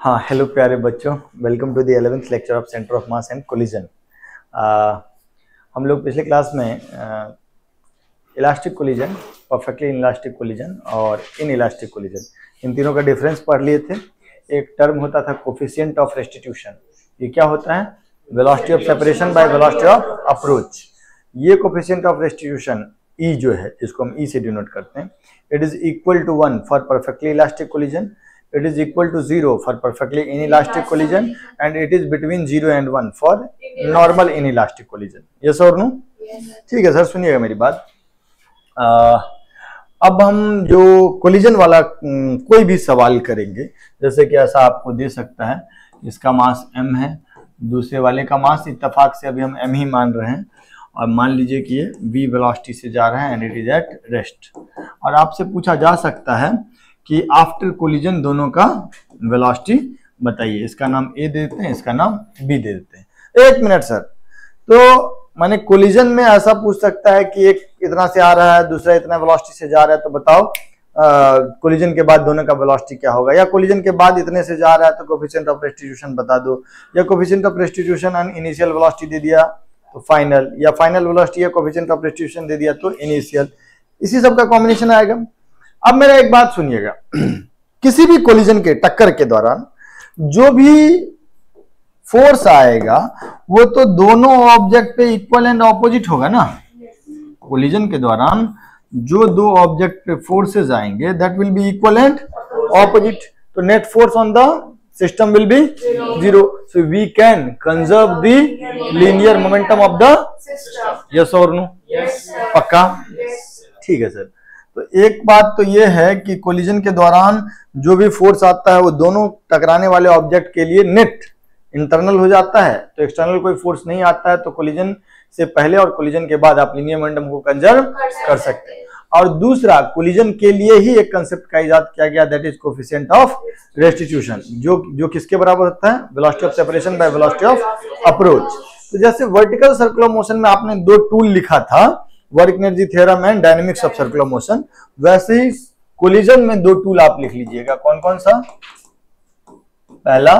हाँ, हेलो प्यारे बच्चों, welcome to the 11th lecture of centre of mass and collision. हम लोग पिछले क्लास में elastic collision, perfectly elastic collision और इन इलास्टिक कोलिजन, इन तीनों का डिफरेंस पढ़ लिए थे। एक टर्म होता था कोफिशिएंट ऑफ रेस्टिट्यूशन। ये क्या होता है? Velocity of separation by velocity of approach. ये कोफिशिएंट ऑफ रेस्टिट्यूशन ई जो है, जिसको हम ई से डिनोट करते हैं, it is equal to 1 for perfectly elastic collision, it is equal to 0 for perfectly inelastic collision, and it is between 0 and 1 for normal inelastic collision. yes or no? ठीक है sir, सुनिएगा मेरी बात। अब हम जो कोलिजन वाला कोई भी सवाल करेंगे, जैसे कि ऐसा आपको दे सकता है, इसका मास m है, दूसरे वाले का मास इत्तेफाक से अभी हम m ही मान रहे हैं, और मान लीजिए कि ये v वेलोसिटी से जा रहा है and it is at rest. और आपसे पूछा जा सकता है कि आफ्टर कोलिजन दोनों का वेलोसिटी बताइए। इसका नाम ए दे देते हैं, इसका नाम बी दे देते हैं। एक मिनट सर, तो माने कोलिजन में ऐसा पूछ सकता है कि एक इतना से आ रहा है, दूसरा इतना वेलोसिटी से जा रहा है, तो बताओ कोलिजन के बाद दोनों का वेलोसिटी क्या होगा? या कोलिजन के बाद इतने से जा रहा है तो कोफिशिएंट ऑफ रेस्टिट्यूशन बता दो, या coefficient of restitution and initial velocity दे दिया तो फाइनल, या फाइनल वेलोसिटी या कोफिशिएंट ऑफ रेस्टिट्यूशन दे दिया तो इनिशियल। इसी सब का कॉम्बिनेशन आएगा। अब मेरा एक बात सुनिएगा, किसी भी कोलिजन के टक्कर के दौरान जो भी फोर्स आएगा वो तो दोनों ऑब्जेक्ट पे इक्वल एंड ऑपोजिट होगा ना। कोलिजन के दौरान जो दो ऑब्जेक्ट पे फोर्सेस आएंगे that will be equal and opposite, तो net force on the system will be 0, so we can conserve the linear momentum of the system. Yes और नो? पक्का? ठीक है सर। तो एक बात तो यह है कि कोलिजन के दौरान जो भी फोर्स आता है वो दोनों टकराने वाले ऑब्जेक्ट के लिए नेट इंटरनल हो जाता है, तो एक्सटर्नल कोई फोर्स नहीं आता है, तो कोलिजन से पहले और कोलिजन के बाद आप लीनियर मोमेंटम को कंजर्व कर सकते हैं। और दूसरा, कोलिजन के लिए ही एक कंसेप्ट का इजाद किया गया, that is coefficient of restitution, जो किसके बराबर होता है? Velocity of separation by velocity of approach. तो जैसे वर्टिकल सर्कुलर मोशन में आपने दो टूल लिखा था, work energy theorem and dynamics of circular motion, वैसे ही कोलिजन में दो टूल आप लिख लीजिएगा। कौन कौन सा? पहला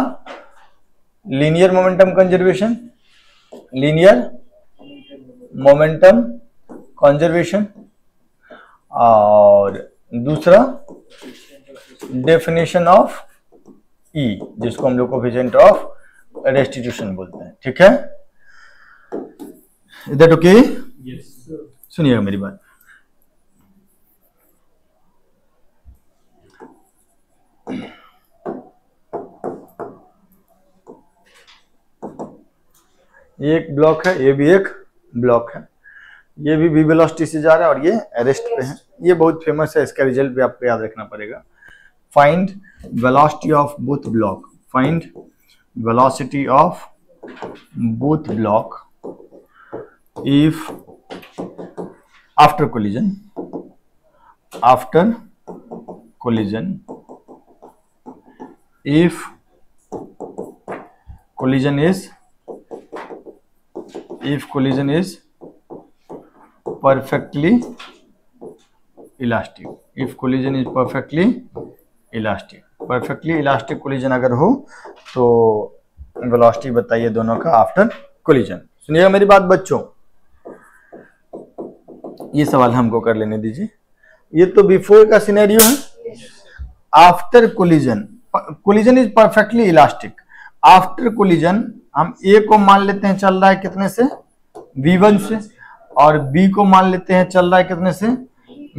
linear momentum conservation, linear momentum conservation, और दूसरा डेफिनेशन ऑफ ई, जिसको हम लोग कोफिशिएंट ऑफ रेस्टिट्यूशन बोलते हैं। ठीक है, इज दैट ओके? सुनिएगा मेरी बात। ये एक ब्लॉक है, ये भी एक ब्लॉक है, ये भी v वेलोसिटी से जा रहा है और ये रेस्ट पे है। ये बहुत फेमस है, इसका रिजल्ट भी आपको याद रखना पड़ेगा। Find velocity of both block, find velocity of both block if after collision if collision is perfectly elastic, if collision is perfectly elastic collision अगर हो तो वेलोसिटी बताइए दोनों का आफ्टर कोलिजन। सुनिएगा मेरी बात बच्चों, ये सवाल हमको कर लेने दीजिए। ये तो बिफोर का सिनेरियो है। After collision, collision is perfectly elastic. After collision हम ए को मान लेते हैं चल रहा है कितने से? v1 से, और बी को मान लेते हैं चल रहा है कितने से?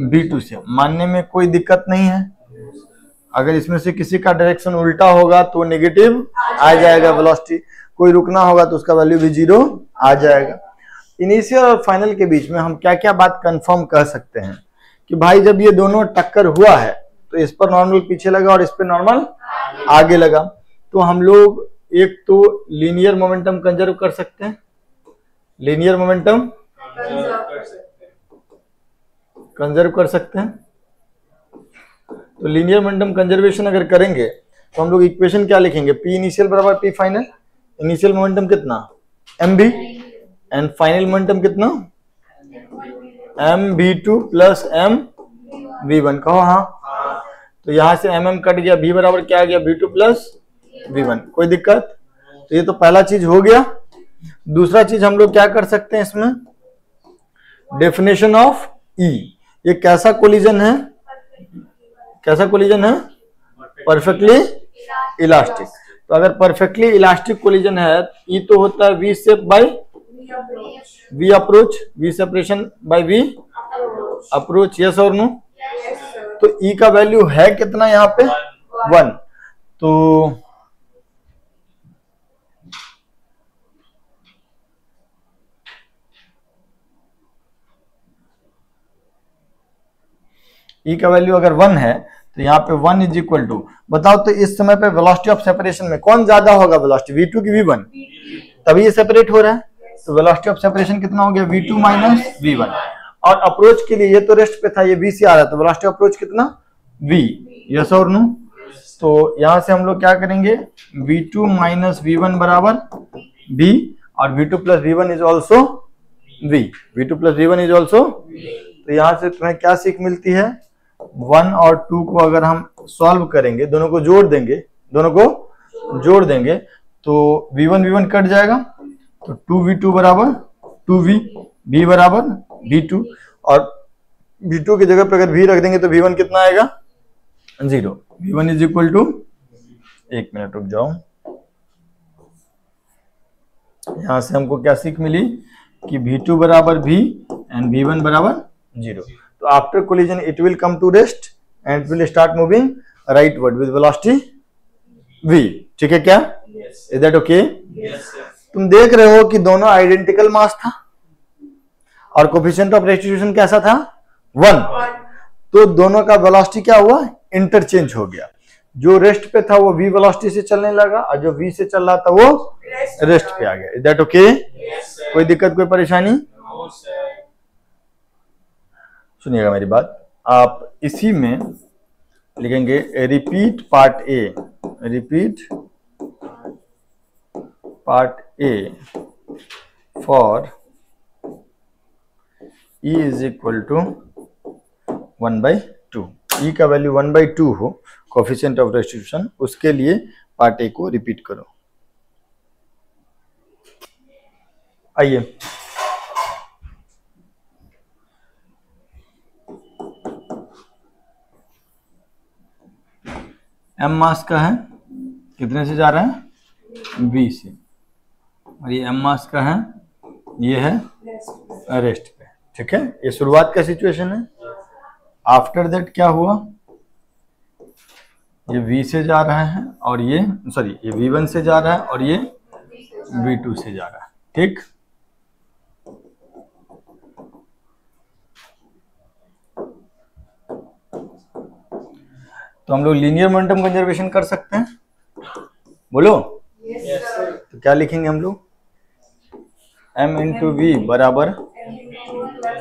v2 से। मानने में कोई दिक्कत नहीं है। अगर इसमें से किसी का डायरेक्शन उल्टा होगा तो नेगेटिव आ जाएगा वेलोसिटी, कोई रुकना होगा तो उसका वैल्यू भी 0 आ जाएगा। इनिशियल और फाइनल के बीच में हम क्या क्या बात कंफर्म कर सकते हैं कि भाई जब ये दोनों टक्कर हुआ है तो इस पर नॉर्मल पीछे लगा और इस पर नॉर्मल आगे लगा, तो हम लोग एक तो लीनियर मोमेंटम कंजर्व कर सकते हैं, लीनियर मोमेंटम कंजर्व कर सकते हैं। तो लीनियर मोमेंटम कंजर्वेशन अगर करेंगे तो हम लोग इक्वेशन क्या लिखेंगे? पी इनिशियल बराबर पी फाइनल। इनिशियल मोमेंटम कितना? mb, एंड फाइनल मोमेंटम कितना? mv2 plus mv1। कहो हाँ। तो यहां से mm कट गया, v बराबर क्या आ गया? v2 plus v1। कोई दिक्कत? तो ये तो पहला चीज हो गया। दूसरा चीज हम लोग क्या कर सकते हैं इसमें, डेफिनेशन ऑफ ई। ये कैसा कोलिजन है, कैसा कोलिजन है, परफेक्टली इलास्टिक। तो अगर परफेक्टली इलास्टिक कोलिजन है, ई तो होता है V sep by we approach, V separation by we approach, yes और नो। तो ई का वैल्यू है कितना यहाँ पे, 1। तो ई का वैल्यू अगर 1 है तो यहाँ पे 1 इज इक्वल टू, बताओ तो इस समय पे वेलोसिटी ऑफ सेपरेशन में कौन ज्यादा होगा, वेलोसिटी v2 की v1, तभी ये सेपरेट हो रहा है। तो वेलोसिटी ऑफ सेपरेशन कितना हो गया, v2 माइनस v1। और अप्रोच के लिए ये तो रेस्ट पे था, ये v से आ रहा है, तो वेलोसिटी ऑफ अप्रोच कितना, v, यस और नो। तो यहां से हम लोग क्या करेंगे, v2 माइनस v1 बराबर v, और v2 plus v1 is also v, v2 plus v1 is also. तो यहां से तुम्हें क्या सीख मिलती है, 1 और 2 को अगर हम सॉल्व करेंगे, दोनों को जोड़ देंगे, दोनों को जोड़ देंगे तो v1 v1 कट जाएगा, तो 2v2 बराबर 2v, v बराबर v2, और v2 की जगह पे अगर v रख देंगे तो v1 कितना आएगा, 0। v1 इज इक्वल टू, एक मिनट रुक जाओ, यहां से हमको क्या सीख मिली कि v2 बराबर v एंड v1 बराबर 0। तो after collision it will come to rest and it will start moving rightward with velocity v। ठीक है क्या, इज दैट ओके? तुम देख रहे हो कि दोनों आइडेंटिकल मास था और कोफिशिएंट ऑफ रेस्टिट्यूशन कैसा था, 1। तो दोनों का वेलोसिटी क्या हुआ, इंटरचेंज हो गया। जो रेस्ट पे था वो v वेलोसिटी से चलने लगा, और जो v से चल रहा था वो रेस्ट पे आ गया। Is that okay? कोई दिक्कत, कोई परेशानी? सुनिएगा मेरी बात, आप इसी में लिखेंगे repeat part A, repeat part A for E is equal to 1/2। E का वैल्यू 1/2 हो कोफिशिएंट ऑफ रेस्टिट्यूशन, उसके लिए पार्ट ए को रिपीट करो। आइए m मास का है, कितने से जा रहा है, v से, और ये m मास का है, ये है रेस्ट पे। ठीक है, ये शुरुआत का सिचुएशन है। आफ्टर दैट क्या हुआ, ये v से जा रहा है और ये सॉरी ये v1 से जा रहा है और ये v2 से जा रहा है। ठीक, तो हम लोग लीनियर मोमेंटम कंजर्वेशन कर सकते हैं, बोलो। yes, तो क्या लिखेंगे हम लोग, m इंटू वी बराबर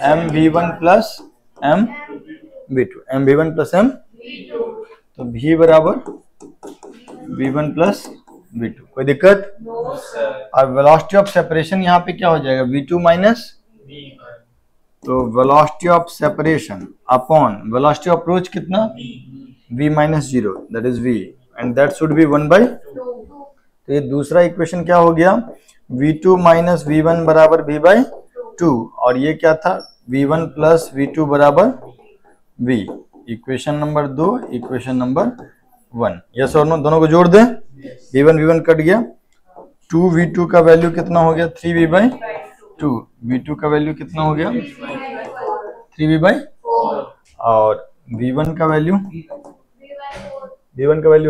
m v1 plus m v2, m v1 plus m, तो v बराबर v1 प्लस v2। कोई दिक्कत? और वेलोसिटी ऑफ सेपरेशन यहाँ पे क्या हो जाएगा, v2 माइनस, तो velocity of separation upon velocity of approach कितना, v minus 0, that is v and that should be 1/2। तो ये दूसरा इक्वेशन क्या हो गया, v2 माइनस v1 बराबर v/2, और ये क्या था, v1 प्लस v2 बराबर v। Equation number 2, equation number 1, yes और नो, दोनों को जोड़ दें, v1 v1 कट गया, 2v2 का वैल्यू कितना हो गया, 3v/2, v2 का वैल्यू कितना हो गया, 3v/4, और v1 का वैल्यू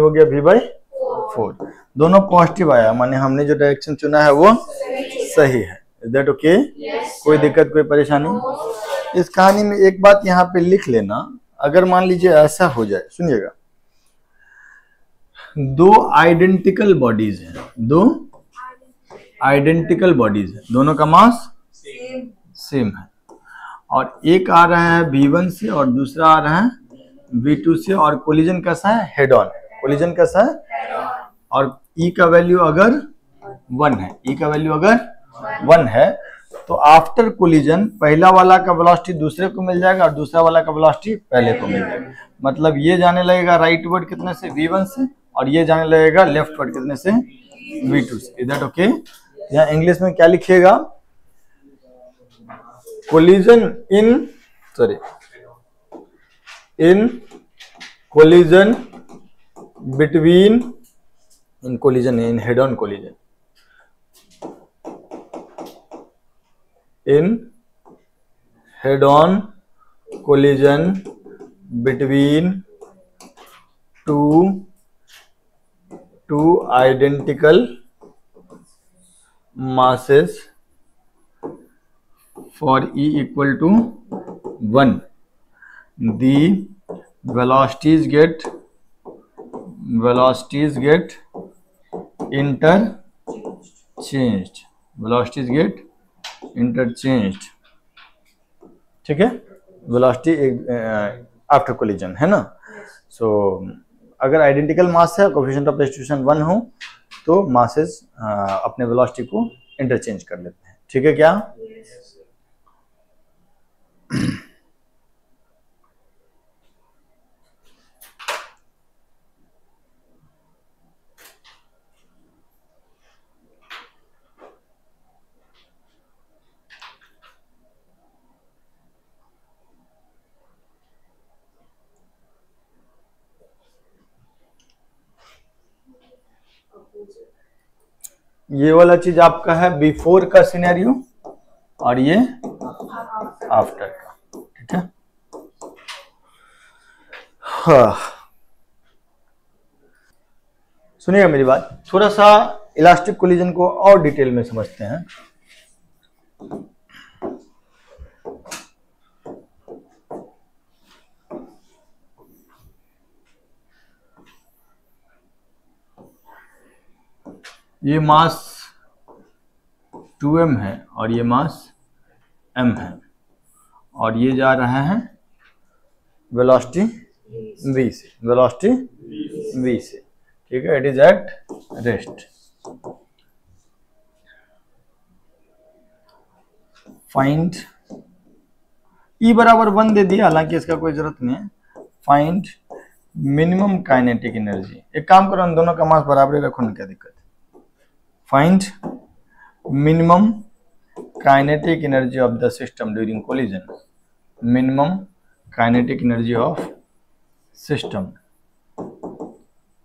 हो गया v/4। दोनों पॉजिटिव आया, माने हमने जो डायरेक्शन चुना है वो सही है। Is that okay? कोई दिक्कत, कोई परेशानी? इस कहानी में एक बात यहाँ पे लिख लेना, अगर मान लीजिए ऐसा हो जाए, सुनिएगा, दो आइडेंटिकल बॉडीज हैं, दो आइडेंटिकल बॉडीज है, दोनों का मास सेम है, और एक आ रहा है v1 से और दूसरा आ रहा है v2 से, और कोलिजन कैसा है, हेड ऑन, कोलिजन कैसा है, और E का वैल्यू अगर 1 है, E का वैल्यू अगर 1 है, तो आफ्टर कोलिजन पहला वाला का वेलोसिटी दूसरे को मिल जाएगा और दूसरा वाला का वेलोसिटी पहले को मिल जाएगा। मतलब ये जाने लगेगा राइटवर्ड कितने से, v1 से, और ये जाने लगेगा लेफ्टवर्ड कितने से, v2 से। Is that okay? यहाँ इंग्लिश में क्या लिखिएगा, collision in collision between, in head on collision, in head-on collision between two identical masses for E equal to 1, the velocities get interchanged, ठीक है, वेलोसिटी आफ्टर कोलिजन, है ना। सो अगर आइडेंटिकल मास है, कोएफिशिएंट ऑफ सब्स्टिट्यूशन 1 हो, तो मासेस अपने velocity को इंटरचेंज कर लेते हैं, ठीक है क्या? ये वाला चीज आपका है बिफोर का सिनेरियो और ये आफ्टर का, ठीक है। हाँ, सुनिएगा मेरी बात, थोड़ा सा इलास्टिक कोलिजन को और डिटेल में समझते हैं। ये मास 2m है और ये मास m है और ये जा रहा है वेलोसिटी v से, ठीक है। It is at rest. Find E बराबर 1 दे दिया, हालांकि इसका कोई जरूरत नहीं है। Find minimum kinetic energy. एक काम करो, इन दोनों का मास बराबर रखो ना, क्या दिक्कत है। Find minimum kinetic energy of the system during collision. Minimum kinetic energy of system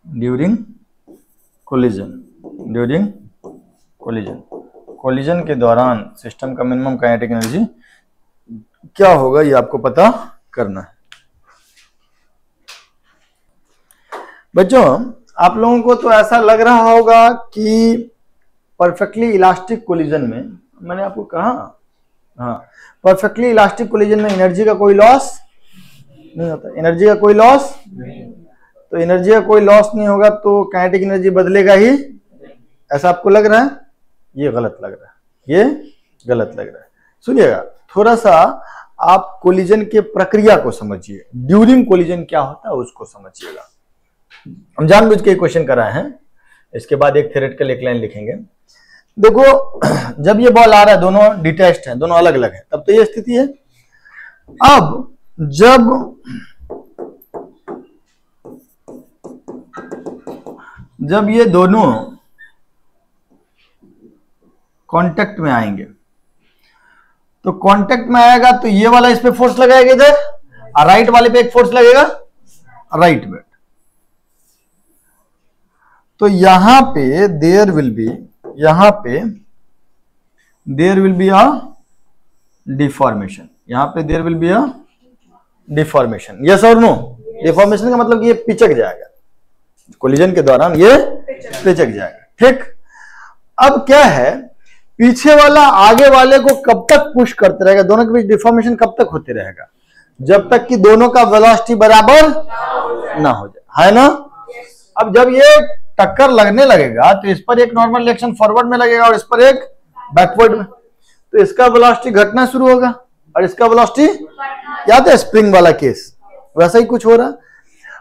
during collision. Collision के दौरान सिस्टम का मिनिमम काइनेटिक एनर्जी क्या होगा, ये आपको पता करना है। बच्चों, आप लोगों को तो ऐसा लग रहा होगा कि परफेक्टली इलास्टिक कोलिजन में, मैंने आपको कहा, हाँ, परफेक्टली इलास्टिक कोलिजन में एनर्जी का कोई लॉस नहीं होता। एनर्जी का कोई लॉस, तो एनर्जी का कोई लॉस नहीं होगा तो काइनेटिक एनर्जी बदलेगा ही, ऐसा आपको लग रहा है? ये गलत लग रहा है, सुनिएगा थोड़ा सा, आप कोलिजन के प्रक्रिया को समझिए। ड्यूरिंग कोलिजन क्या होता है उसको समझिएगा। हम जानबूझ के क्वेश्चन कराए हैं, इसके बाद एक थ्योरेटिकल एक लाइन लिखेंगे। देखो, जब ये बॉल आ रहा है, दोनों डिटैच्ड हैं, दोनों अलग अलग हैं, तब तो ये स्थिति है। अब जब ये दोनों कांटेक्ट में आएंगे, तो कांटेक्ट में आएगा तो ये वाला इस पे फोर्स लगाएगा इधर, और राइट वाले पे एक फोर्स लगेगा राइट में। तो यहां पे there will be a deformation. यहां पे there will be a deformation. Yes और नो? डिफॉर्मेशन का मतलब ये पिचक जाएगा, कोलिजन के दौरान ये पिचक जाएगा, ठीक। अब क्या है, पीछे वाला आगे वाले को कब तक पुश करते रहेगा, दोनों के बीच डिफॉर्मेशन कब तक होते रहेगा, जब तक कि दोनों का वेलोसिटी बराबर ना हो जाए, है ना। अब जब ये टक्कर लगने लगेगा तो इस पर एक नॉर्मल रिएक्शन फॉरवर्ड में लगेगा और इस पर एक बैकवर्ड में, तो इसका वेलोसिटी घटना शुरू होगा और इसका वेलोसिटी, याद है स्प्रिंग वाला केस, वैसा ही कुछ हो रहा।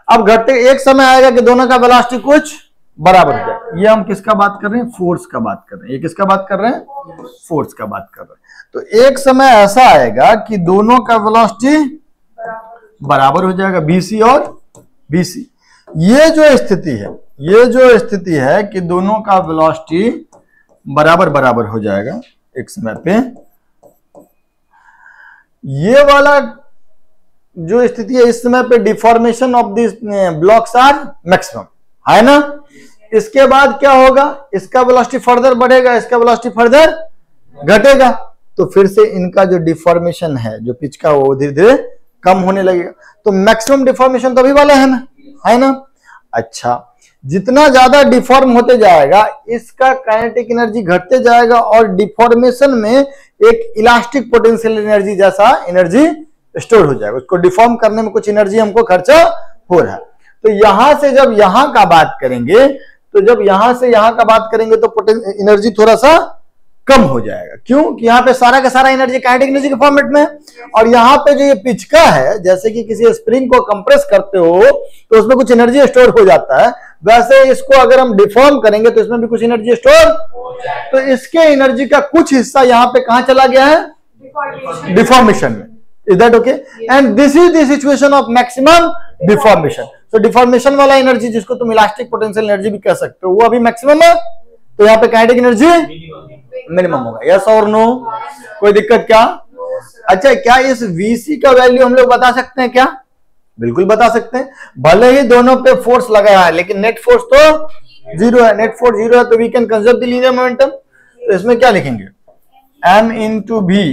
अब घटते एक समय आएगा कि दोनों का वेलोसिटी कुछ बराबर हो जाए। ये हम किसका बात कर रहे हैं? फोर्स का बात कर रहे हैं। ये किसका बात कर रहे हैं? फोर्स का बात कर रहे हैं। तो एक समय ऐसा आएगा कि दोनों का वेलोसिटी बराबर हो जाएगा, BC और BC। ये जो स्थिति है कि दोनों का वेलोसिटी बराबर बराबर हो जाएगा एक समय पे, ये वाला जो स्थिति है इस समय पे deformation of this blocks are maximum, है ना। इसके बाद क्या होगा, इसका वेलोसिटी फर्दर बढ़ेगा, इसका वेलोसिटी फर्दर घटेगा, तो फिर से इनका जो डिफॉर्मेशन है, जो पिच का, वो धीरे धीरे कम होने लगेगा। तो मैक्सिमम डिफॉर्मेशन तो अभी वाला है ना। अच्छा, जितना ज्यादा डिफॉर्म होते जाएगा इसका काइनेटिक एनर्जी घटते जाएगा और डिफॉर्मेशन में एक इलास्टिक पोटेंशियल एनर्जी जैसा एनर्जी स्टोर हो जाएगा। उसको डिफॉर्म करने में कुछ एनर्जी हमको खर्चा हो रहा है। तो यहां से जब यहां का बात करेंगे, तो जब यहां से यहां का बात करेंगे तो एनर्जी थोड़ा सा कम हो जाएगा। क्यों कि यहाँ पे सारा का सारा एनर्जी काइनेटिक एनर्जी के फॉर्मेट में है। और यहाँ पे जो ये पिचका है, जैसे कि किसी स्प्रिंग को कंप्रेस करते हो तो उसमें कुछ एनर्जी स्टोर हो जाता है, वैसे इसको अगर हम डिफॉर्म करेंगे तो इसमें भी कुछ एनर्जी स्टोर, तो इसके एनर्जी का कुछ हिस्सा यहाँ पे कहां चला गया है, डिफॉर्मेशन में। Is that okay? And this is the situation of maximum deformation. तो डिफॉर्मेशन वाला एनर्जी, जिसको तुम इलास्टिक पोटेंशियल एनर्जी भी कह सकते हो, वो अभी मैक्सिमम है, तो यहाँ पे काइनेटिक एनर्जी मिनिमम होगा। यस और नो? कोई दिक्कत क्या? अच्छा, क्या इस VC का वैल्यू हम लोग बता सकते हैं क्या? बिल्कुल बता सकते हैं। भले ही दोनों पे फोर्स लगाया है लेकिन नेट फोर्स तो जीरो है। नेट फोर्स जीरो है तो we can conserve the linear momentum. तो इसमें क्या लिखेंगे, m इंटू v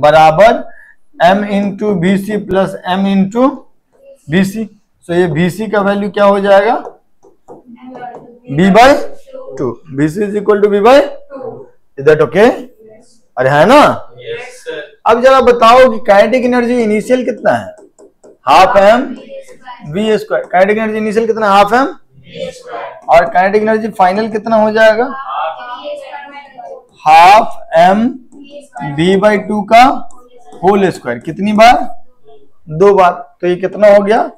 बराबर m into VC plus m into VC। तो ये VC का वैल्यू क्या हो जाएगा, v/2। VC is equal to v/2। Is that okay? अरे है ना? Yes sir. अब जरा बताओ कि काइनेटिक एनर्जी इनिशियल कितना है, half m v square. Kinetic energy initial कितना, हाफ m, और काइनेटिक एनर्जी फाइनल कितना हो जाएगा, हाफ m v/2 का होल स्क्वायर। कितनी बार, 2 बार। तो ये कितना हो गया,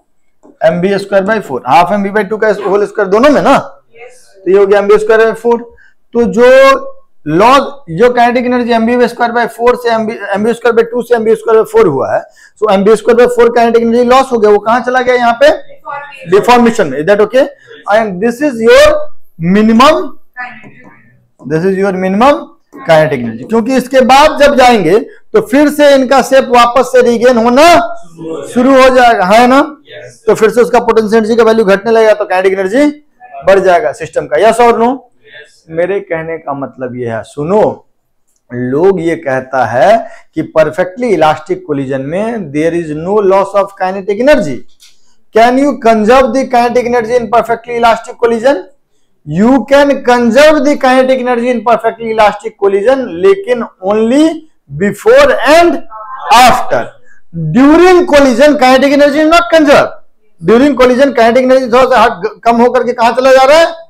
mv square by 4। Half m v/2 का होल स्क्वायर दोनों में ना, तो ये हो गया mv स्क्वायर बाई 4। तो जो kinetic energy mv square by 4 से mv स्क्वायर बाई 2 से mv स्क्वायर बाई 4 हुआ है, सो mv square by 4 kinetic energy loss हो गया। वो कहां चला गया, यहाँ पे डिफॉर्मेशन में। Is that okay? And this is your minimum, this is your minimum kinetic energy. क्योंकि इसके बाद जब जाएंगे तो फिर से इनका शेप वापस से रिगेन होना शुरू हो जाएगा, है ना। तो फिर से उसका पोटेंशियल एनर्जी का वैल्यू घटने लगेगा तो काइनेटिक एनर्जी बढ़ जाएगा सिस्टम का। यस और नो? मेरे कहने का मतलब यह है, सुनो, लोग ये कहता है कि परफेक्टली इलास्टिक कोलिजन में there is no loss of kinetic energy. Can you conserve the kinetic energy in perfectly elastic collision? You can conserve the kinetic energy in perfectly elastic collision, लेकिन only before and after. During collision kinetic energy is not conserve. During collision kinetic energy थोड़ा सा कम होकर के कहां चला जा रहा है,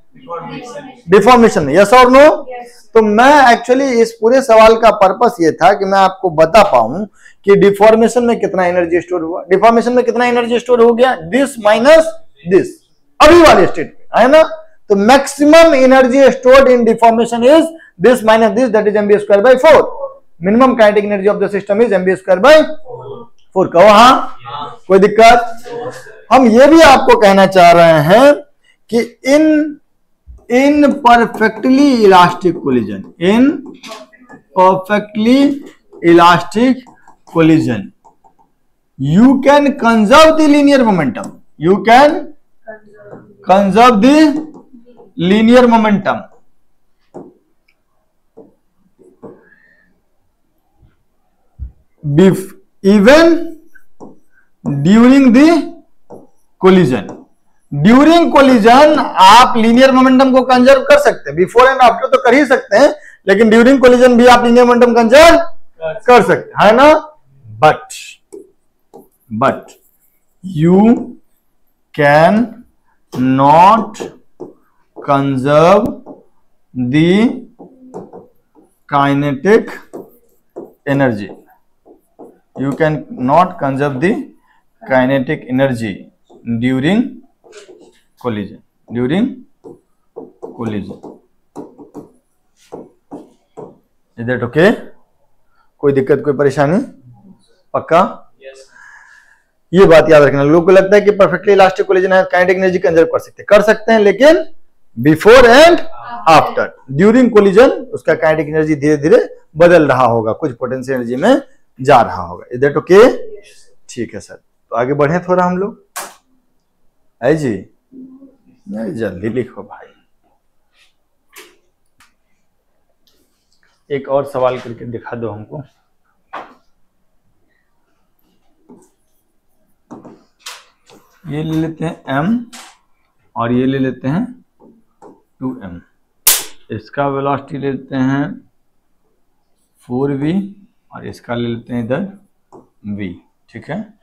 डिफॉर्मेशन में। यस और नो? तो मैं एक्चुअली इस पूरे सवाल का पर्पस ये था कि मैं आपको बता पाऊं कि डिफॉर्मेशन में कितना एनर्जी स्टोर हुआ। डिफॉर्मेशन में कितना एनर्जी स्टोर हो गया, दिस माइनस दिस, अभी वाले स्टेट में, है ना। तो maximum energy stored in deformation is this minus this, that is mv square by 4। Minimum kinetic energy of the system is mv square by 4। कहो हाँ? कोई दिक्कत? हम ये भी आपको कहना चाह रहे हैं कि इन perfectly elastic collision, in perfectly elastic collision you can conserve the linear momentum. You can conserve the linear momentum. Even during the collision. During collision आप लीनियर मोमेंटम को कंजर्व कर सकते हैं, बिफोर एंड आफ्टर तो कर ही सकते हैं, लेकिन ड्यूरिंग कोलिजन भी आप लीनियर मोमेंटम कंजर्व कर सकते हैं, है ना। But you can not conserve the kinetic energy. You can not conserve the kinetic energy during collision, during collision. Is that okay? कोई दिक्कत, कोई परेशानी? पक्का? Yes. ये बात याद रखना। लोगों को लगता है कि परफेक्टली इलास्टिक कोलिजन है, काइनेटिक एनर्जी कंजर्व कर सकते हैं, लेकिन before and after, during collision उसका काइनेटिक एनर्जी धीरे धीरे बदल रहा होगा, कुछ पोटेंशियल एनर्जी में जा रहा होगा। Is that okay? ठीक है सर, तो आगे बढ़े थोड़ा हम लोग। है जी, नहीं जल्दी लिखो भाई। एक और सवाल करके दिखा दो हमको। ये ले लेते हैं m और ये ले लेते हैं 2m। इसका वेलोसिटी ले लेते हैं 4v और इसका ले लेते हैं इधर v। ठीक है,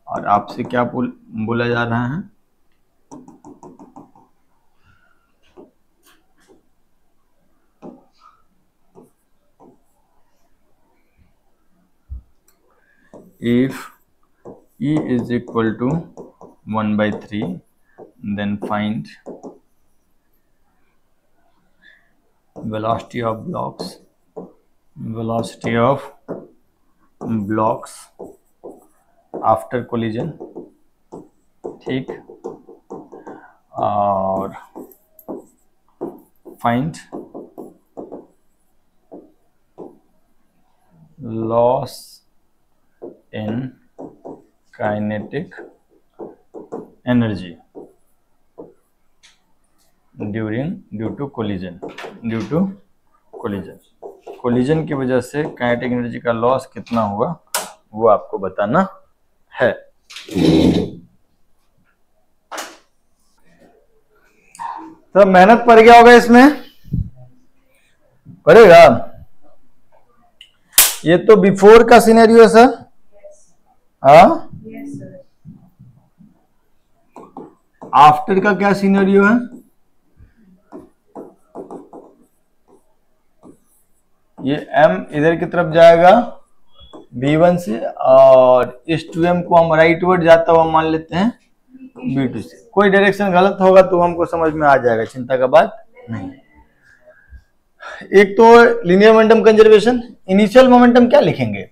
और आपसे क्या बोला जा रहा है? If E is equal to 1/3, then find velocity of blocks after collision। ठीक, और find loss in kinetic energy due to collision। Collision की वजह से काइनेटिक एनर्जी का लॉस कितना हुआ वो आपको बताना है। तो मेहनत पड़ गया होगा इसमें, पड़ेगा। ये तो बिफोर का सिनेरियो है सर। हाँ, आफ्टर का क्या सिनेरियो है? ये m इधर की तरफ जाएगा v1 से, और इस 2m को हम राइटवर्ड जाता हुआ मान लेते हैं v2 से। कोई डायरेक्शन गलत होगा तो हमको समझ में आ जाएगा, चिंता का बात नहीं। एक तो linear momentum conservation, initial momentum क्या लिखेंगे?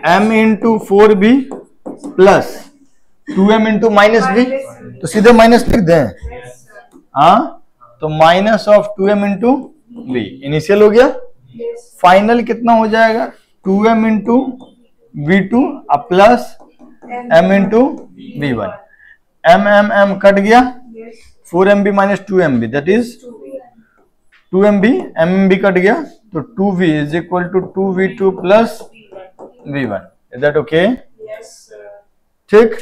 m into 4b plus 2m into minus b, तो सीधे माइनस लिख दें। हाँ, तो minus of 2m into v initial हो गया। फाइनल कितना हो जाएगा? 2m into v2 plus m into v1। m cut गया, 4mb minus 2mb, that is 2mb, mb cut गया, तो 2v is equal to 2v2 plus v1। Is that okay? ठीक।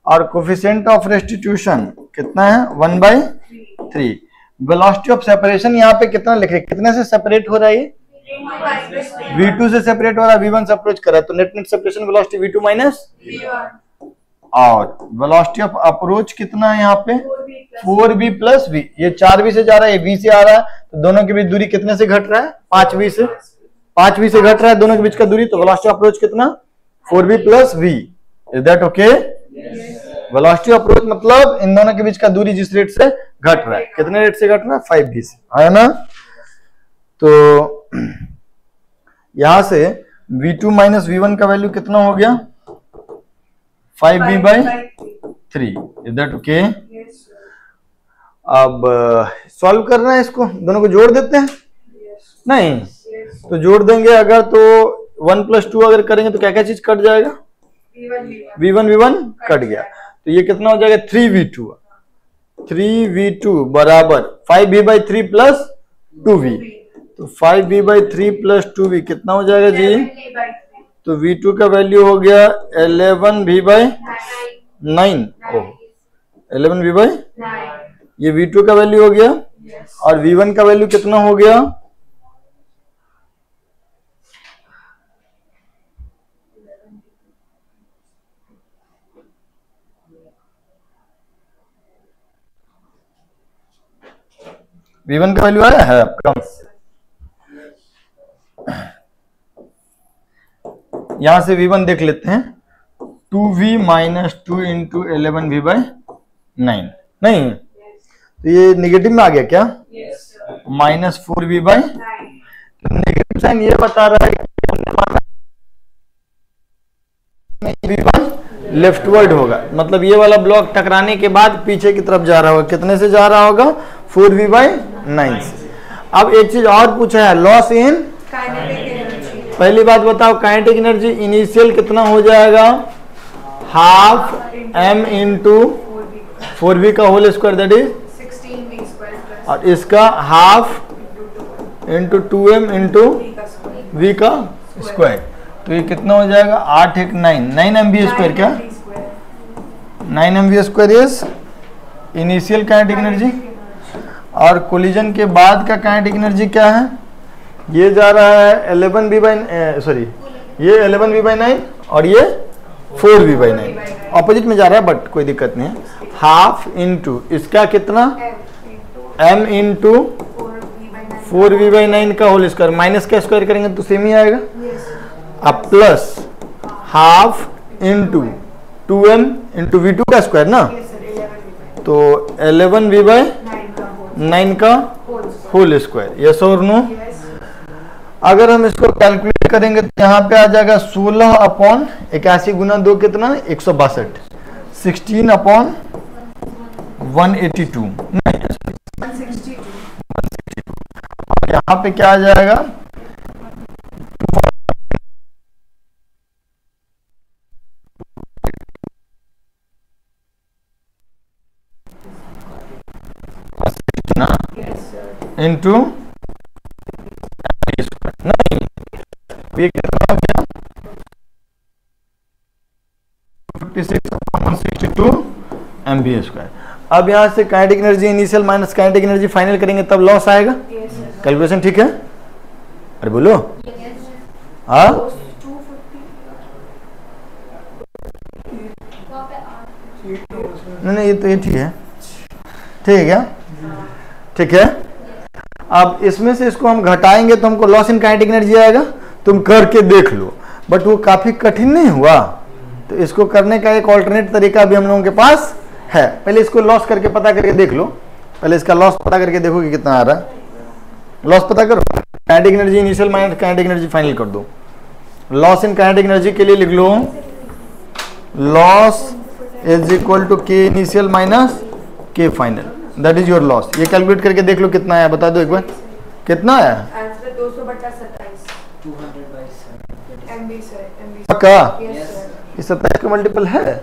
और कोफिशिएंट ऑफ रेस्टिट्यूशन कितना है? 1/3। वेलोसिटी ऑफ सेपरेशन यहाँ पे कितना लिख रहे हैं? कितने से सेपरेट हो रहा है? ये v2 से सेपरेट हो रहा है, v1 से अप्रोच कर रहा है, तो net separation velocity v2 minus v1। और वेलोसिटी ऑफ अप्रोच कितना है यहाँ पे? 4v plus v। ये 4v से जा रहा है, ये v से आ रहा है, तो दोनों के बीच दूरी कितने से घट रहा है? 5v से। 5v से घट रहा है दोनों के बीच का दूरी, तो वेलोसिटी ऑफ अप्रोच कितना? 4v plus v। Is that okay? Velocity of approach मतलब इन दोनों के बीच का दूरी जिस रेट से घट रहा है, कितने रेट से घट रहा है? 5v से, है ना? तो यहां से v2 माइनस v1 का वैल्यू कितना हो गया? 5v/3। Is that okay? अब सॉल्व करना है इसको, दोनों को जोड़ देते हैं। नहीं तो जोड़ देंगे अगर, तो 1 प्लस 2 अगर करेंगे तो क्या क्या चीज कट जाएगा? v1 कट गया, तो ये कितना हो जाएगा? 3v2 बराबर 5v/3 प्लस 2v। तो 5v/3 प्लस 2v कितना हो जाएगा जी? तो v2 का वैल्यू हो गया 11v/9। 11v/9, ये v2 का वैल्यू हो गया। और v1 का वैल्यू कितना हो गया? v1 का वैल्यू आया है आपका? यहां से v1 देख लेते हैं, 2v माइनस 2 इंटू 11v/9। नहीं, तो ये निगेटिव में आ गया क्या? Minus 4v/9। तो नेगेटिव साइन ये बता रहा है कि लेफ्टवर्ड होगा, मतलब ये वाला ब्लॉक टकराने के बाद पीछे की तरफ जा रहा होगा। कितने से जा रहा होगा? 4v/9 से। अब एक चीज और पूछा है, लॉस इन पहली बात बताओ, काइनेटिक एनर्जी इनिशियल कितना हो जाएगा? हाफ m इंटू 4v का whole square, that is 16v², और इसका half into 2m into v का स्क्वायर, तो ये कितना हो जाएगा? 8 1 9 9mv²। क्या 9mv² is initial kinetic energy. और कोलिजन के बाद का काइनेटिक एनर्जी क्या है? ये जा रहा है 11v/, ये 11v/9 और ये 4v/9, ऑपोजिट में जा रहा है बट कोई दिक्कत नहीं है। हाफ इंटू इसका कितना? m इंटू 4v/9 का होल स्क्वायर, माइनस का स्क्वायर करेंगे तो सेम ही आएगा। अब plus half into 2m into v2 का स्क्वायर ना, तो 11v/9 का होल स्क्वायर, यस और नो। अगर हम इसको कैलकुलेट करेंगे तो यहाँ पे आ जाएगा 16/81 गुना 2 कितना? 162, 16/182, 162। और यहाँ पे क्या आ जाएगा? इंटू नहीं, ये कितना हो गया? 56/162 mv²। अब यहाँ से kinetic energy initial minus kinetic energy final करेंगे तब लॉस आएगा। कैलकुलेशन ठीक है? अरे बोलो। हाँ नहीं, ये तो ये ठीक है, ठीक है क्या? ठीक है। अब इसमें से इसको हम घटाएंगे तो हमको लॉस इन काइनेटिक एनर्जी आएगा। तुम करके देख लो, बट वो काफी कठिन नहीं हुआ। तो इसको करने का एक ऑल्टरनेट तरीका भी हम लोगों के पास है। पहले इसको लॉस करके पता करके देख लो, पहले इसका लॉस पता करके देखो कि कितना आ रहा है। लॉस पता करो, kinetic energy initial minus kinetic energy final कर दो। लॉस इन काइनेटिक एनर्जी के लिए लिख लो, लॉस इज इक्वल टू के इनिशियल माइनस के final, that is your loss. ये कैलकुलेट करके देख लो कितना आया, बता दो एक बार कितना आया? आंसर 200/27 MV सर, MV का यस 27 का मल्टीपल है। सर।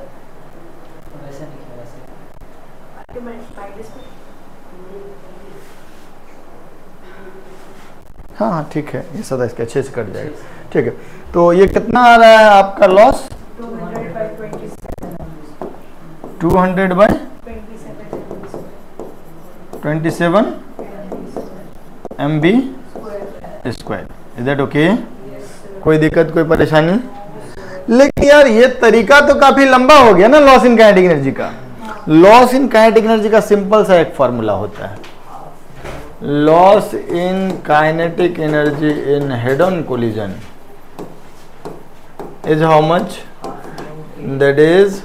हाँ हाँ ठीक है, ये 27 के अच्छे से कट जाएगा। ठीक है, तो ये कितना आ रहा है आपका loss? 200/27 MV²। Is that okay? कोई दिक्कत कोई परेशानी? लेकिन यार ये तरीका तो काफी लंबा हो गया ना लॉस इन काइनेटिक एनर्जी का। लॉस इन काइनेटिक एनर्जी का सिंपल सा एक फॉर्मूला होता है, loss in kinetic energy in head on collision is how much? That is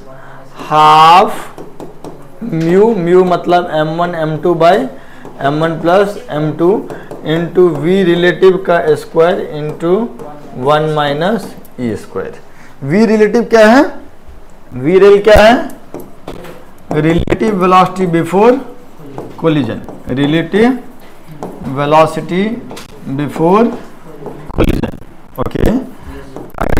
half mu मतलब m1 m2 by m1 plus m2 into v relative का square into 1 minus e²। v relative क्या है? v rel क्या है? Relative velocity before collision, relative velocity before collision. Okay,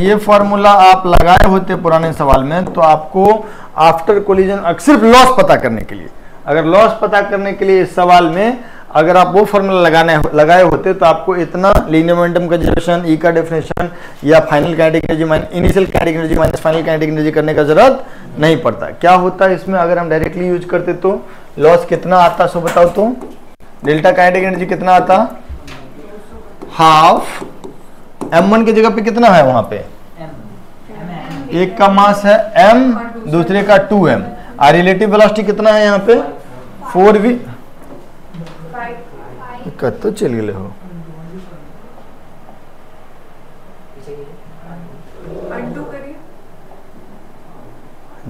ये formula आप लगाए होते पुराने सवाल में तो आपको आफ्टर कोलिजन सिर्फ लॉस पता करने के लिए, अगर लॉस पता करने के लिए इस सवाल में अगर आप वो फॉर्मूला लगाए होते तो आपको इतना लीनियर मोमेंटम कंजर्वेशन, ई का डेफिनेशन या final kinetic energy initial kinetic energy minus final kinetic energy करने का जरूरत नहीं पड़ता। क्या होता है इसमें अगर हम डायरेक्टली यूज करते तो लॉस कितना आता? सो बताओ तो, डेल्टा काइनेटिक एनर्जी कितना आता? हाफ m1 की जगह पे कितना है वहां पे? एक का मास है m, दूसरे का 2m, और रिलेटिव वेलोसिटी कितना है यहाँ पे? 4v। कत तो चल गए हो,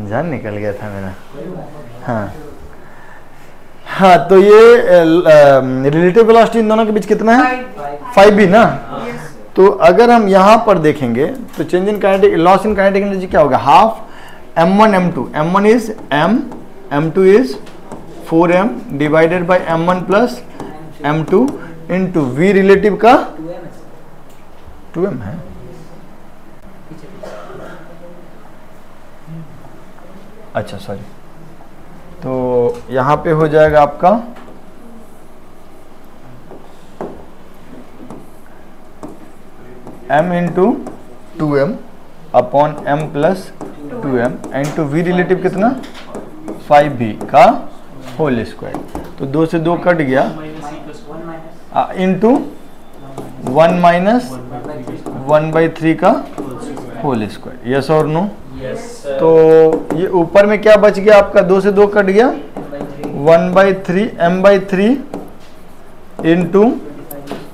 जान निकल गया था मेरा। हाँ हाँ, तो ये रिलेटिव वेलोसिटी इन दोनों के बीच कितना है? 5v ना। तो अगर हम यहाँ पर देखेंगे तो change in kinetic loss in kinetic energy क्या होगा, half m1 m2, m1 is m, m2 is 4m divided by m1 plus m2 into v relative का 2m है। अच्छा सॉरी, तो यहाँ पे हो जाएगा आपका m into 2m upon m plus 2m into v relative कितना 5v का होल स्क्वायर, तो 2 से 2 कट गया इंटू 1 माइनस 1/3 का होल स्क्वायर, यस और नो। तो ये ऊपर में क्या बच गया आपका, 2 से 2 कट गया 1/3 m/3 into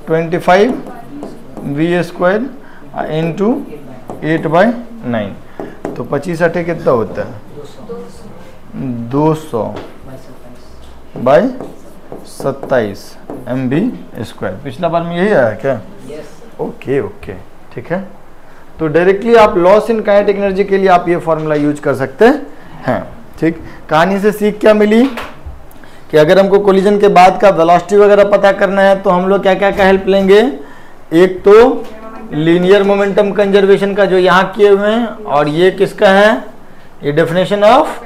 25 v square into 8/9, तो 25 अठे कितना होता है 200 बाय 27 MV स्क्वायर। पिछला बार में यही आया क्या? ओके ओके ठीक है। तो डायरेक्टली आप लॉस इन काइनेटिक एनर्जी के लिए आप ये फॉर्मूला यूज कर सकते हैं। ठीक, कहानी से सीख क्या मिली कि अगर हमको कोलिजन के बाद का वेलोसिटी वगैरह पता करना है तो हम लोग क्या क्या का हेल्प लेंगे, एक तो लीनियर मोमेंटम कंजर्वेशन का जो यहाँ किए हुए हैं, और ये किसका है, ये definition of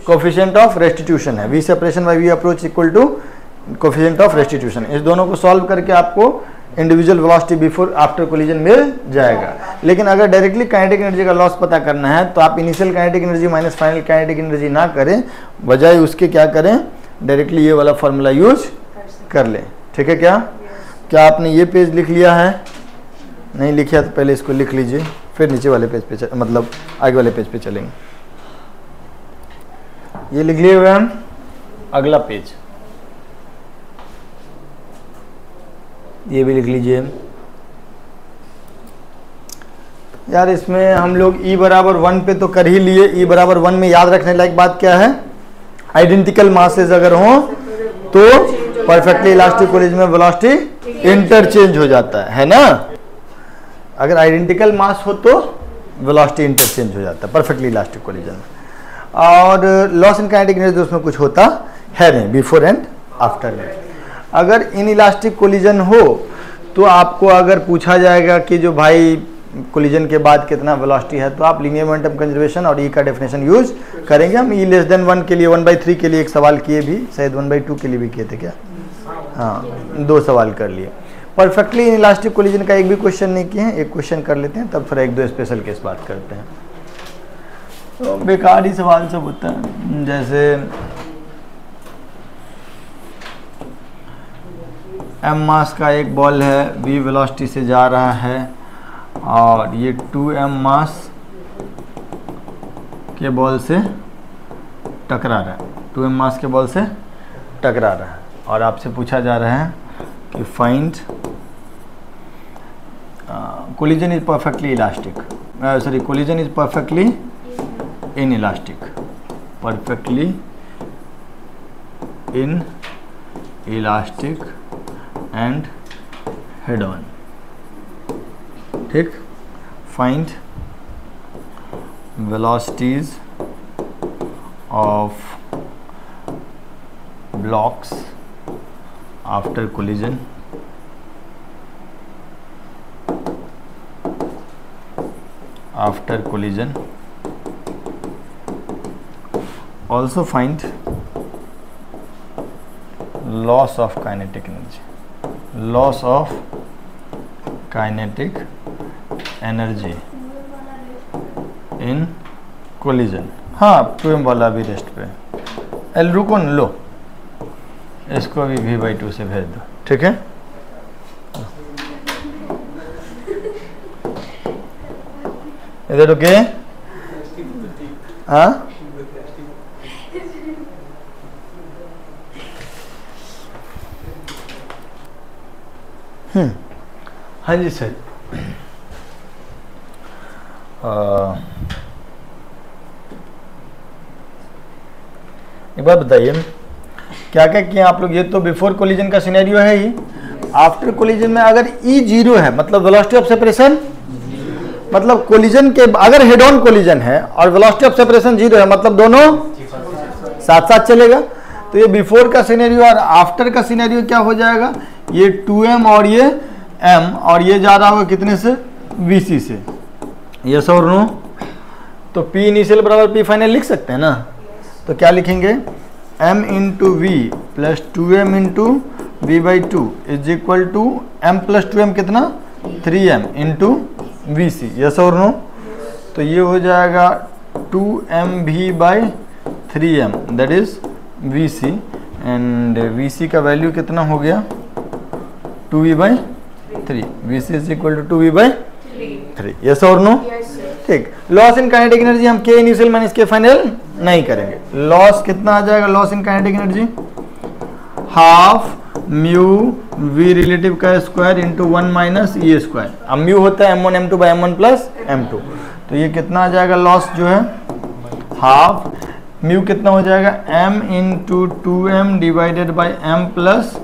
coefficient of restitution है, v separation by we approach equal to coefficient of restitution. इस दोनों को सॉल्व करके आपको individual velocity before after collision मिल जाएगा। लेकिन अगर डायरेक्टली काइनेटिक एनर्जी का लॉस पता करना है तो आप initial kinetic energy minus final kinetic energy ना करें, बजाय उसके क्या करें, डायरेक्टली ये वाला फॉर्मूला यूज कर लें। ठीक है, क्या आपने ये पेज लिख लिया है? नहीं लिखा तो पहले इसको लिख लीजिए, फिर नीचे वाले पेज पे मतलब आगे वाले पेज पे चलेंगे। ये लिख लिए हुए हम, अगला पेज ये भी लिख लीजिए। यार इसमें हम लोग E बराबर 1 पे तो कर ही लिए। E बराबर 1 में याद रखने लायक बात क्या है, आइडेंटिकल मासेस अगर हो तो परफेक्टली इलास्टिक कोलिजन में वेलोसिटी इंटरचेंज हो जाता है ना। अगर आइडेंटिकल मास हो तो वेलोसिटी इंटरचेंज हो जाता है परफेक्टली इलास्टिक कोलिजन में। और लॉस इन काइनेटिक एनर्जी उसमें कुछ होता है नहीं, बिफोर एंड आफ्टर में। अगर इन इलास्टिक कोलिजन हो तो आपको अगर पूछा जाएगा कि जो भाई कोलिजन के बाद कितना वेलोसिटी है, तो आप लीनियर मोमेंटम कंजर्वेशन और E का डेफिनेशन यूज करेंगे। हम E लेस देन 1 के लिए 1/3 के लिए एक सवाल किए भी, शायद 1/2 के लिए भी किए थे क्या? हाँ, 2 सवाल कर लिए। परफेक्टली इन इलास्टिक कोलिजन का एक भी क्वेश्चन नहीं किए हैं, एक क्वेश्चन कर लेते हैं, तब फिर 1-2 स्पेशल केस बात करते हैं। तो बेकार ही सवाल सब होता है, जैसे m मास का एक बॉल है, v वेलोसिटी से जा रहा है, और ये 2m मास के बॉल से टकरा रहा है, 2m मास के बॉल से टकरा रहा है, और आपसे पूछा जा रहा है कि find collision is perfectly elastic, sorry collision is perfectly inelastic, perfectly inelastic and head on. ठीक, find velocities of blocks after collision also find loss of kinetic energy in collision। हाँ, 2m वाला भी rest पे, L रुको न लो, इसको भी v/2 से भेज दो। ठीक है, इधर ओके। हाँ, हाँ जी सर। एक बात बताइए, क्या क्या किया आप लोग? ये तो बिफोर कोलिजन का सिनेरियो है ही, आफ्टर कोलिजन में अगर ई जीरो है मतलब वेलोसिटी ऑफ सेपरेशन, मतलब कोलिजन के अगर हेड ऑन कोलिजन है और वेलोसिटी ऑफ सेपरेशन जीरो है मतलब दोनों साथ साथ चलेगा। तो ये बिफोर का सिनेरियो और आफ्टर का सिनेरियो क्या हो जाएगा, ये 2m और ये m और ये जा रहा होगा कितने से, vc से, यस और नो। तो p इनिशियल बराबर p फाइनल लिख सकते हैं ना, तो क्या लिखेंगे m into v plus 2m into v by 2 is equal to m plus 2m कितना 3m into v c, yes और नो। तो ये हो जाएगा 2mv by 3m that is v c, and v c का वैल्यू कितना हो गया 2v by 3, v c is equal to 2v by 3, yes और नो। ठीक, लॉस इन काइनेटिक एनर्जी हम के इनिशियल माइनस के फाइनल नहीं करेंगे। लॉस कितना आ जाएगा, loss in kinetic energy half mu V relative का square into 1 minus E square. अब म्यू होता है m1 m2 by m1 plus m2, तो ये कितना आ जाएगा लॉस जो है हाफ म्यू कितना हो जाएगा m into 2m divided by m plus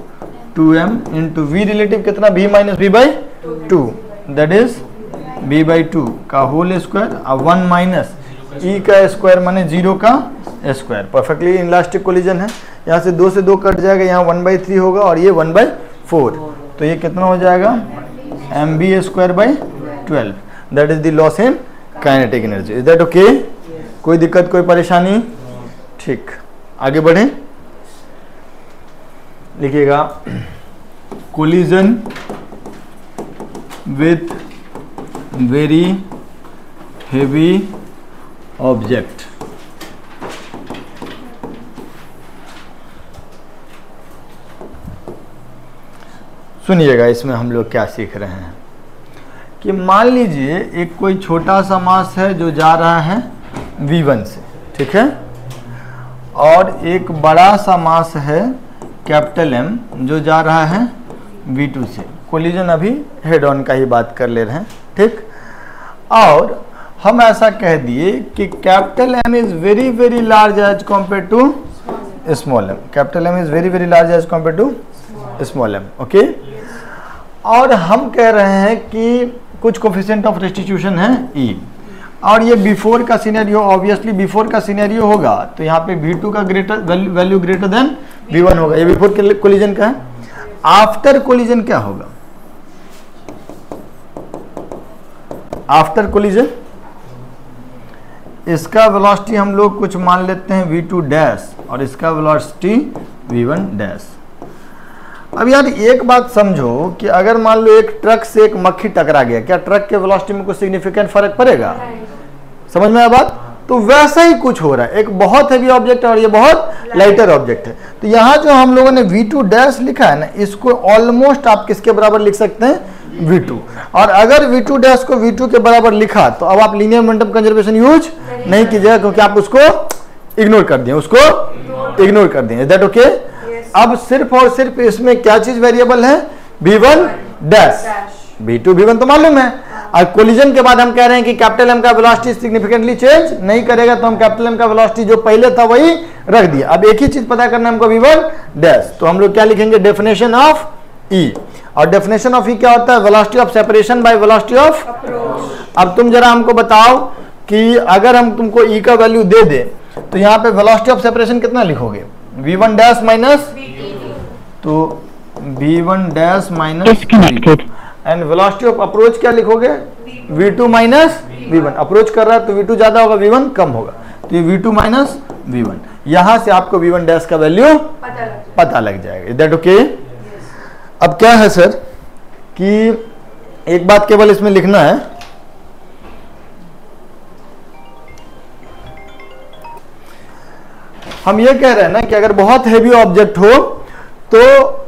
2m into V relative कितना v minus v by 2 that is b by 2 का होल स्क्वायर, अब 1 माइनस e का स्क्वायर माने 0 का स्क्वायर। परफेक्टली इनलास्टिक कोलिजन है, यहाँ से 2 से 2 कट जाएगा, यहाँ 1/3 होगा और ये 1/4, तो ये कितना हो जाएगा mb square by 12 that is the loss in kinetic energy. Is that okay, कोई दिक्कत कोई परेशानी? ठीक, आगे बढ़े, लिखिएगा collision with very heavy object. सुनिएगा इसमें हम लोग क्या सीख रहे हैं कि मान लीजिए एक कोई छोटा सा मास है जो जा रहा है v1 से, ठीक है, और एक बड़ा सा मास है कैपिटल M जो जा रहा है v2 से। कोलिजन अभी हेड ऑन का ही बात कर ले रहे हैं, ठीक। और हम ऐसा कह दिए कि capital M is very very large as compared to small m, capital M is very very large as compared to small m, okay. और हम कह रहे हैं कि कुछ कोफिशिएंट ऑफ रेस्टिट्यूशन है E, और ये बिफोर का सिनेरियो, ऑब्वियसली बिफोर का सिनेरियो होगा तो यहाँ पे V2 का greater value greater than V1 होगा, ये बिफोर कोलिजन का है। आफ्टर कोलिजन क्या होगा, आफ्टर कोलिजन इसका वेलोसिटी हम लोग कुछ मान लेते हैं v2 डैश और इसका वेलोसिटी v1 डैश। अब यार एक बात समझो कि अगर मान लो एक ट्रक से एक मक्खी टकरा गया, क्या ट्रक के वेलोसिटी में कुछ सिग्निफिकेंट फर्क पड़ेगा? समझ में आया बात? तो वैसा ही कुछ हो रहा है, एक बहुत हैवी ऑब्जेक्ट है और ये बहुत लाइटर ऑब्जेक्ट है। तो यहाँ जो हम लोगों ने v2 डैश लिखा है ना, इसको ऑलमोस्ट आप किसके बराबर लिख सकते हैं, v2। और अगर v2 डैश को v2 के बराबर लिखा तो अब आप लीनियर मोमेंटम कंजर्वेशन यूज नहीं कीजिएगा, क्योंकि आप उसको इग्नोर कर दिए, उसको इग्नोर कर दिए। Is that okay? अब सिर्फ और सिर्फ इसमें क्या चीज वेरिएबल है, v1 डैश, v2 v1 तो मालूम है। और कोलिजन के बाद हम कह रहे हैं कि कैपिटल M का वेलोसिटी सिग्निफिकेंटली चेंज नहीं करेगा, तो हम कैपिटल M का वेलोसिटी जो पहले था वही रख दिया। अब एक ही चीज पता करना है हमको, v1 डैश, तो हम लोग क्या लिखेंगे, डेफिनेशन ऑफ E। और डेफिनेशन ऑफ E क्या होता है, velocity of separation by velocity of approach. अब तुम जरा हमको बताओ कि अगर हम तुमको E का वैल्यू दे दे तो यहाँ पे वेलोसिटी ऑफ सेपरेशन कितना लिखोगे, v1 डैश माइनस, तो v1 dash minus and velocity of approach क्या लिखोगे, v2 माइनस v1। अप्रोच कर रहा है तो v2 ज्यादा होगा, v1 कम होगा, तो ये v2 माइनस v1। यहां से आपको v1 डैश का वैल्यू पता लग जाएगा। Is that okay? अब क्या है सर कि एक बात केवल इसमें लिखना है, हम ये कह रहे हैं ना कि अगर बहुत हेवी ऑब्जेक्ट हो तो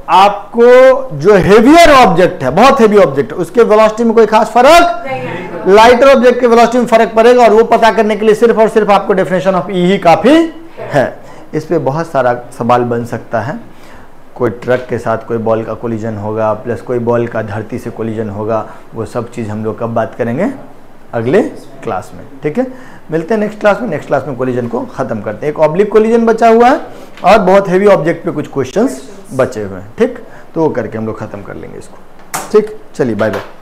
आपको जो हेवियर ऑब्जेक्ट है, बहुत हेवी ऑब्जेक्ट, उसके वेलोसिटी में कोई खास फर्क, लाइटर ऑब्जेक्ट के वेलोसिटी में फर्क पड़ेगा, और वो पता करने के लिए सिर्फ और सिर्फ आपको डेफिनेशन ऑफ ई ही काफी है। इस पे बहुत सारा सवाल बन सकता है, कोई ट्रक के साथ कोई बॉल का कोलिजन होगा, प्लस कोई बॉल का धरती से कोलिजन होगा, वो सब चीज़ हम लोग कब बात करेंगे, अगले क्लास में, ठीक है। मिलते हैं नेक्स्ट क्लास में। नेक्स्ट क्लास में कोलिजन को खत्म करते हैं। एक ऑब्लिक कोलिजन बचा हुआ है और बहुत हेवी ऑब्जेक्ट पे कुछ क्वेश्चंस बचे हुए हैं, ठीक। तो वो करके हम लोग ख़त्म कर लेंगे इसको। ठीक, चलिए बाय बाय।